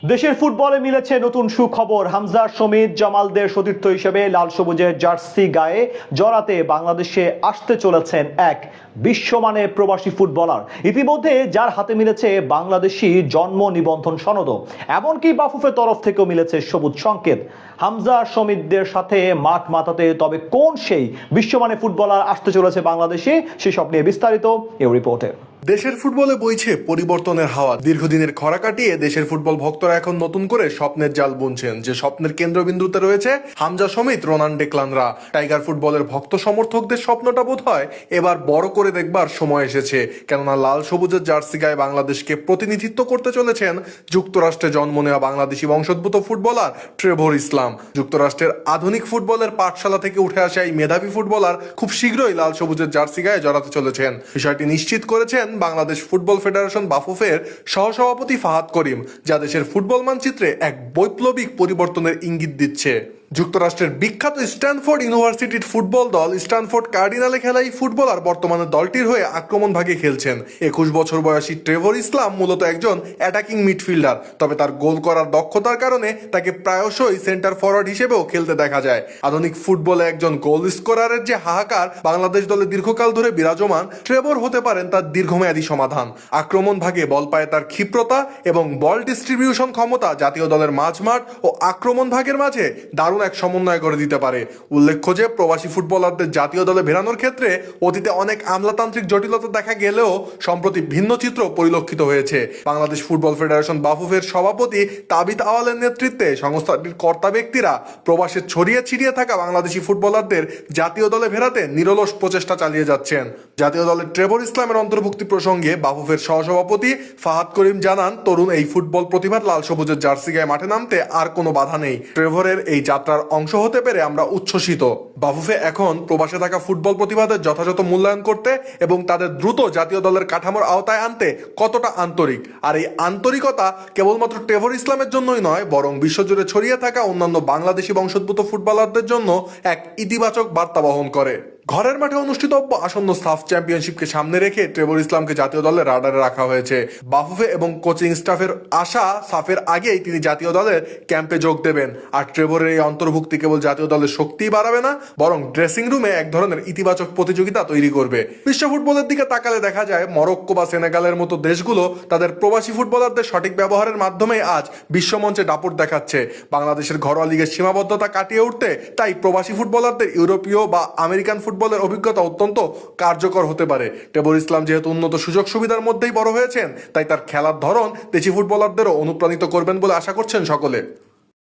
দেশের ফুটবলে মিলেছে নতুন সুখবর। হামজা, সমিত, জামালদের সতীর্থ হিসেবে লাল সবুজের জার্সি গায়ে জড়াতে বাংলাদেশে আসতে চলেছেন এক বিশ্বমানের প্রবাসী ফুটবলার। ইতিমধ্যে যার হাতে মিলেছে বাংলাদেশি জন্ম নিবন্ধন সনদ, এমনকি বাফুফের তরফ থেকেও মিলেছে সবুজ সংকেত হামজা সমিতদের সাথে মাঠ মাতাতে। তবে কোন সেই বিশ্বমানের ফুটবলার আসতে চলেছে বাংলাদেশে, সেসব নিয়ে বিস্তারিত এই রিপোর্টে। দেশের ফুটবলে বইছে পরিবর্তনের হাওয়া। দীর্ঘদিনের খরা কাটিয়ে দেশের ফুটবল ভক্তরা এখন নতুন করে স্বপ্নের জাল বুনছেন। যে স্বপ্নের কেন্দ্রবিন্দুতে রয়েছে হামজা সমিত, রোনান ডেক্লানরা। টাইগার ফুটবলের ভক্ত সমর্থকদের স্বপ্নটা বোধ হয় এবার বড় করে দেখবার সময় এসেছে। কেননা লাল সবুজের জার্সি গায়ে বাংলাদেশকে প্রতিনিধিত্ব করতে চলেছেন যুক্তরাষ্ট্রে জন্ম নেওয়া বাংলাদেশি বংশোদ্ভূত ফুটবলার ট্রেভর ইসলাম। যুক্তরাষ্ট্রের আধুনিক ফুটবলের পাঠশালা থেকে উঠে আসা এই মেধাবী ফুটবলার খুব শীঘ্রই লাল সবুজের জার্সি গায়ে জড়াতে চলেছেন। বিষয়টি নিশ্চিত করেছেন বাংলাদেশ ফুটবল ফেডারেশন বাফুফের সহসভাপতি ফাহাদ করিম, যা দেশের ফুটবল মানচিত্রে এক বৈপ্লবিক পরিবর্তনের ইঙ্গিত দিচ্ছে। যুক্তরাষ্ট্রের বিখ্যাত স্ট্যানফোর্ড ইউনিভার্সিটির ফুটবল দল স্ট্যানফোর্ড কার্ডিনালে খেলা এই ফুটবলার বর্তমানে দলটির হয়ে আক্রমণ ভাগে খেলছেন। 21 বছর বয়সী ট্রেভর ইসলাম মূলত একজন অ্যাটাকিং মিডফিল্ডার, তবে তার গোল করার দক্ষতার কারণে তাকে প্রায়শই সেন্টার ফরওয়ার্ড হিসেবেও খেলতে দেখা যায়। আধুনিক ফুটবলে একজন গোল স্কোরারের যে হাহাকার বাংলাদেশ দলে দীর্ঘকাল ধরে বিরাজমান, ট্রেভর হতে পারেন তার দীর্ঘমেয়াদী সমাধান। আক্রমণ ভাগে বল পায়ে তার ক্ষিপ্রতা এবং বল ডিস্ট্রিবিউশন ক্ষমতা জাতীয় দলের মাঝমাঠ ও আক্রমণ ভাগের মাঝে দারুণ এক সমন্বয় করে দিতে পারে। উল্লেখ্য যে প্রবাসী ফুটবলারদের জাতীয় দলে ভেড়ানোর ক্ষেত্রে অতীতে অনেক আমলাতান্ত্রিক জটিলতা দেখা গেলেও সম্প্রতি ভিন্ন চিত্র পরিলক্ষিত হয়েছে। বাংলাদেশ ফুটবল ফেডারেশন বাফুফের সভাপতি তাবিত আওয়ালের নেতৃত্বে সংস্থাটির কর্তা ব্যক্তিরা প্রবাসে ছড়িয়ে ছিটিয়ে থাকা বাংলাদেশি ফুটবলারদের জাতীয় দলে ভেড়াতে নিরলস প্রচেষ্টা চালিয়ে যাচ্ছেন। জাতীয় দলের ট্রেভর ইসলামের অন্তর্ভুক্তি প্রসঙ্গে বাফুফের সহসভাপতি ফাহাদ করিম জানান, তরুণ এই ফুটবল প্রতিভার লাল সবুজের জার্সি গায়ে মাঠে নামতে আর কোনো বাধা নেই। ট্রেভরের এই যাত্রার অংশ হতে পেরে আমরা উচ্ছ্বসিত। বাফুফে এখন প্রবাসে থাকা ফুটবল প্রতিভাদের যথাযথ মূল্যায়ন করতে এবং তাদের দ্রুত জাতীয় দলের কাঠামোর আওতায় আনতে কতটা আন্তরিক, আর এই আন্তরিকতা কেবলমাত্র ট্রেভর ইসলামের জন্যই নয়, বরং বিশ্বজুড়ে ছড়িয়ে থাকা অন্যান্য বাংলাদেশি বংশোদ্ভূত ফুটবলারদের জন্য এক ইতিবাচক বার্তা বহন করে। ঘরের মাঠে অনুষ্ঠিতব্য আসন্ন সাফ চ্যাম্পিয়নশিপকে সামনে রেখে ট্রেভর ইসলামকে জাতীয় দলের রাডারে রাখা হয়েছে। বাফুফে এবং কোচিং স্টাফের আশা সাফের আগেই তিনি জাতীয় দলের ক্যাম্পে যোগ দেবেন। আর ট্রেভরের এই অন্তর্ভুক্তি কেবল জাতীয় দলের শক্তিই বাড়াবে না, বরং ড্রেসিং রুমে এক ধরনের ইতিবাচক প্রতিযোগিতা তৈরি করবে। বিশ্ব ফুটবলের দিকে তাকালে দেখা যায় মরক্কো বা সেনেগালের মতো দেশগুলো তাদের প্রবাসী ফুটবলারদের সঠিক ব্যবহারের মাধ্যমে আজ বিশ্বমঞ্চে দাপট দেখাচ্ছে। বাংলাদেশের ঘরোয়া লিগের সীমাবদ্ধতা কাটিয়ে উঠতে তাই প্রবাসী ফুটবলারদের ইউরোপীয় বা আমেরিকান ফুটবলের অভিজ্ঞতা অত্যন্ত কার্যকর হতে পারে। ট্রেভর ইসলাম যেহেতু উন্নত সুযোগ সুবিধার মধ্যেই বড় হয়েছেন, তাই তার খেলার ধরন দেশি ফুটবলারদেরও অনুপ্রাণিত করবেন বলে আশা করছেন সকলে।